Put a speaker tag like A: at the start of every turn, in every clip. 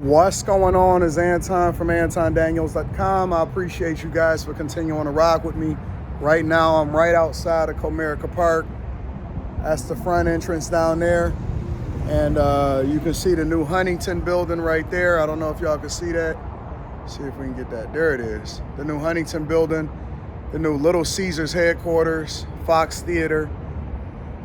A: What's going on is Anton from antondaniels.com. I appreciate you guys for continuing to rock with me. Right now, I'm right outside of Comerica Park. That's the front entrance down there. And you can see the new Huntington building right there. I don't know if y'all can see that. See if we can get that. There it is. The new Huntington building, the new Little Caesars headquarters, Fox Theater,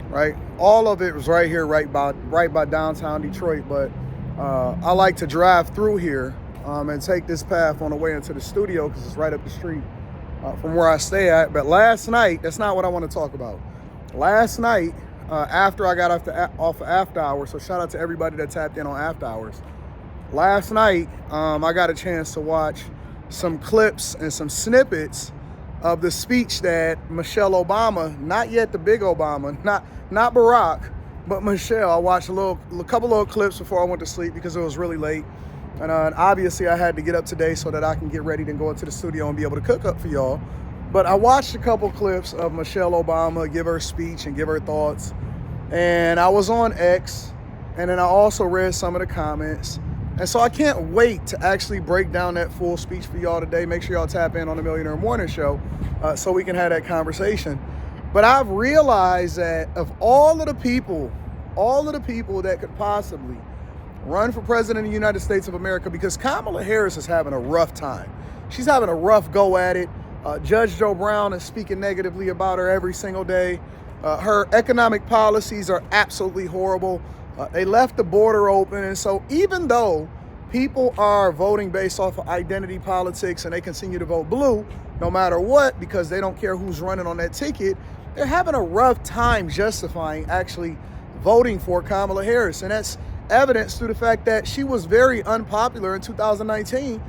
A: right? All of it was right here, right by downtown Detroit. But I like to drive through here and take this path on the way into the studio because it's right up the street from where I stay at. But last night, that's not what I want to talk about. Last night, after I got off of After Hours, so shout out to everybody that tapped in on After Hours. Last night, I got a chance to watch some clips and some snippets of the speech that Michelle Obama, not yet the big Obama, not Barack, but Michelle. I watched a couple little clips before I went to sleep because it was really late. And obviously I had to get up today so that I can get ready to go into the studio and be able to cook up for y'all. But I watched a couple clips of Michelle Obama give her speech and give her thoughts. And I was on X, and then I also read some of the comments. And so I can't wait to actually break down that full speech for y'all today. Make sure y'all tap in on the Millionaire Morning Show so we can have that conversation. But I've realized that of all of the people that could possibly run for president of the United States of America, because Kamala Harris is having a rough time. She's having a rough go at it. Judge Joe Brown is speaking negatively about her every single day. Her economic policies are absolutely horrible. They left the border open. And so even though people are voting based off of identity politics and they continue to vote blue, no matter what, because they don't care who's running on that ticket, they're having a rough time justifying actually voting for Kamala Harris. And that's evidenced through the fact that she was very unpopular in 2019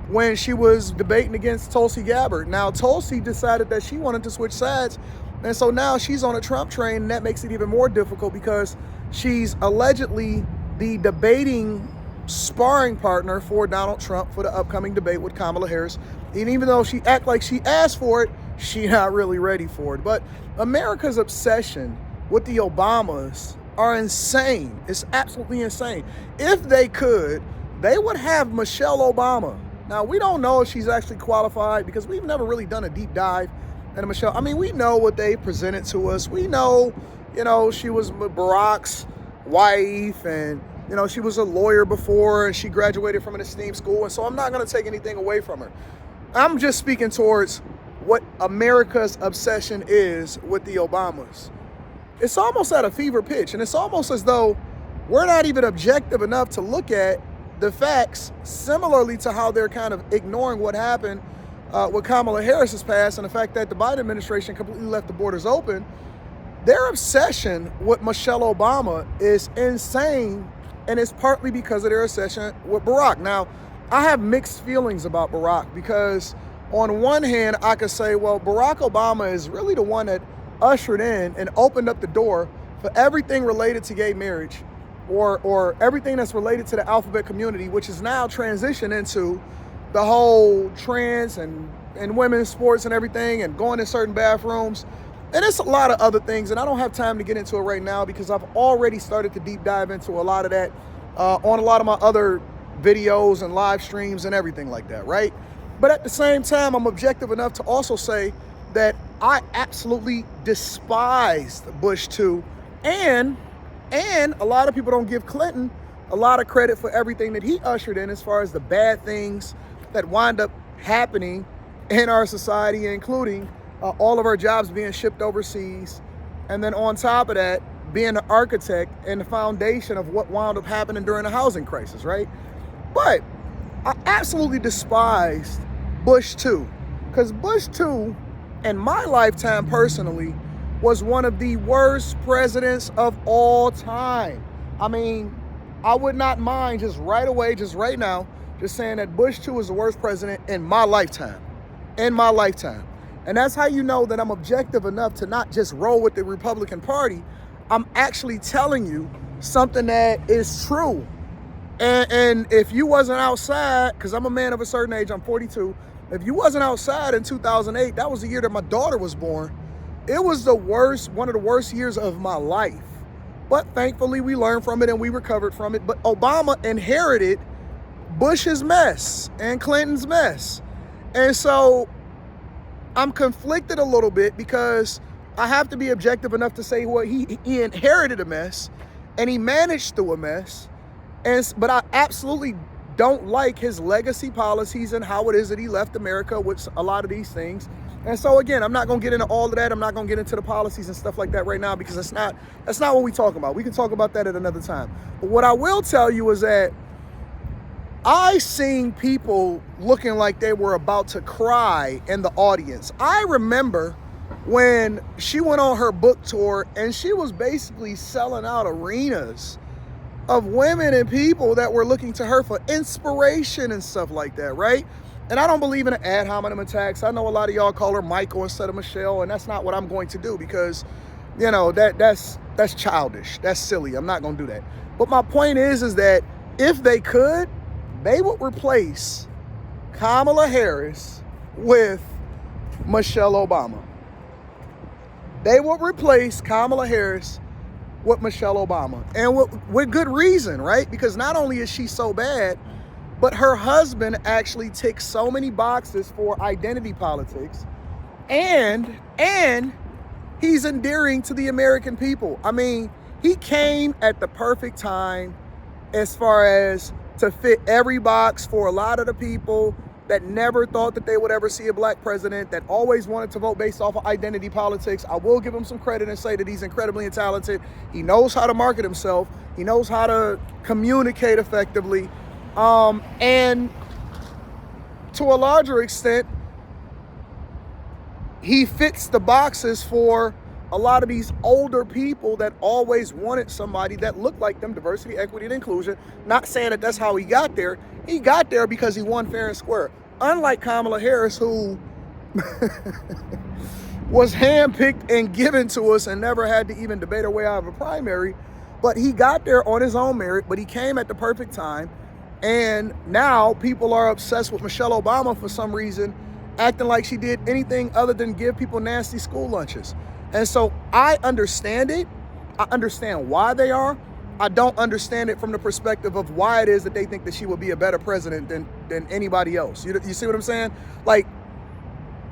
A: when she was debating against Tulsi Gabbard. Now, Tulsi decided that she wanted to switch sides. And so now she's on a Trump train, and that makes it even more difficult because she's allegedly the debating sparring partner for Donald Trump for the upcoming debate with Kamala Harris. And even though she act like she asked for it, she's not really ready for it. But America's obsession with the Obamas are insane. It's absolutely insane. If they could, they would have Michelle Obama. Now, we don't know if she's actually qualified because we've never really done a deep dive into Michelle. I mean, we know what they presented to us. We know, she was Barack's wife, and, she was a lawyer before, and she graduated from an esteemed school. And so I'm not going to take anything away from her. I'm just speaking towards what America's obsession is with the Obamas. It's almost at a fever pitch, and it's almost as though we're not even objective enough to look at the facts, similarly to how they're kind of ignoring what happened with Kamala Harris's past and the fact that the Biden administration completely left the borders open. Their obsession with Michelle Obama is insane, and it's partly because of their obsession with Barack. Now, I have mixed feelings about Barack because on one hand, I could say, well, Barack Obama is really the one that ushered in and opened up the door for everything related to gay marriage or everything that's related to the alphabet community, which is now transitioned into the whole trans and women's sports and everything and going in certain bathrooms. And it's a lot of other things, and I don't have time to get into it right now because I've already started to deep dive into a lot of that on a lot of my other videos and live streams and everything like that, right? But at the same time, I'm objective enough to also say that I absolutely despised Bush too. And a lot of people don't give Clinton a lot of credit for everything that he ushered in as far as the bad things that wind up happening in our society, including all of our jobs being shipped overseas. And then on top of that, being the architect and the foundation of what wound up happening during the housing crisis, right? But I absolutely despised Bush too, because Bush too, in my lifetime personally, was one of the worst presidents of all time. I mean, I would not mind just right away, just right now, just saying that Bush too is the worst president in my lifetime. In my lifetime. And that's how you know that I'm objective enough to not just roll with the Republican Party. I'm actually telling you something that is true. And if you wasn't outside, because I'm a man of a certain age, I'm 42. If you wasn't outside in 2008, that was the year that my daughter was born. It was one of the worst years of my life. But thankfully, we learned from it and we recovered from it. But Obama inherited Bush's mess and Clinton's mess. And so I'm conflicted a little bit because I have to be objective enough to say, well, he inherited a mess and he managed through a mess. But I absolutely don't like his legacy policies and how it is that he left America with a lot of these things. And so again, I'm not going to get into all of that. I'm not going to get into the policies and stuff like that right now because that's not what we're talking about. We can talk about that at another time. But what I will tell you is that I seen people looking like they were about to cry in the audience. I remember when she went on her book tour and she was basically selling out arenas of women and people that were looking to her for inspiration and stuff like that, right? And I don't believe in an ad hominem attacks. I know a lot of y'all call her Michael instead of Michelle, and that's not what I'm going to do because, you know, that's childish. That's silly. I'm not going to do that. But my point is that if they could, they would replace Kamala Harris with Michelle Obama. They would replace Kamala Harris with Michelle Obama. And with good reason, right? Because not only is she so bad, but her husband actually ticks so many boxes for identity politics. And he's endearing to the American people. I mean, he came at the perfect time as far as to fit every box for a lot of the people that never thought that they would ever see a black president, that always wanted to vote based off of identity politics. I will give him some credit and say that he's incredibly talented. He knows how to market himself. He knows how to communicate effectively. And to a larger extent, he fits the boxes for a lot of these older people that always wanted somebody that looked like them, diversity, equity, and inclusion. Not saying that that's how he got there. He got there because he won fair and square. Unlike Kamala Harris, who was handpicked and given to us and never had to even debate her way out of a primary, but he got there on his own merit, but he came at the perfect time. And now people are obsessed with Michelle Obama for some reason, acting like she did anything other than give people nasty school lunches. And so I understand it. I understand why they are. I don't understand it from the perspective of why it is that they think that she would be a better president than anybody else. You see what I'm saying? Like,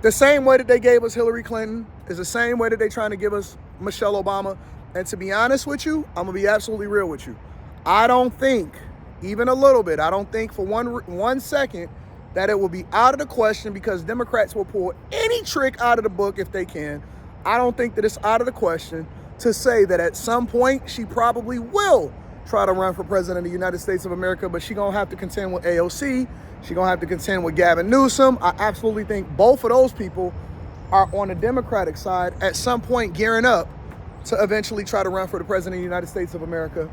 A: the same way that they gave us Hillary Clinton is the same way that they're trying to give us Michelle Obama. And to be honest with you, I'm going to be absolutely real with you. I don't think, even a little bit, I don't think for one second that it will be out of the question, because Democrats will pull any trick out of the book if they can. I don't think that it's out of the question to say that at some point she probably will try to run for president of the United States of America, but she's going to have to contend with AOC. She's going to have to contend with Gavin Newsom. I absolutely think both of those people are on the Democratic side at some point gearing up to eventually try to run for the president of the United States of America.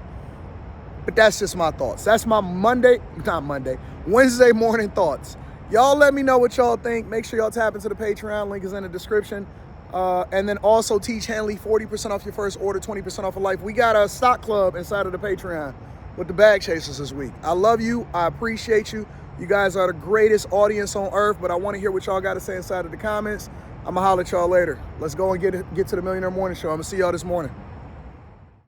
A: But that's just my thoughts. That's my Wednesday morning thoughts. Y'all let me know what y'all think. Make sure y'all tap into the Patreon. Link is in the description. And then also teach Hanley 40% off your first order, 20% off of life. We got a stock club inside of the Patreon with the bag chasers this week. I love you. I appreciate you. You guys are the greatest audience on earth, but I want to hear what y'all got to say inside of the comments. I'm going to holler at y'all later. Let's go and get to the Millionaire Morning Show. I'm going to see y'all this morning.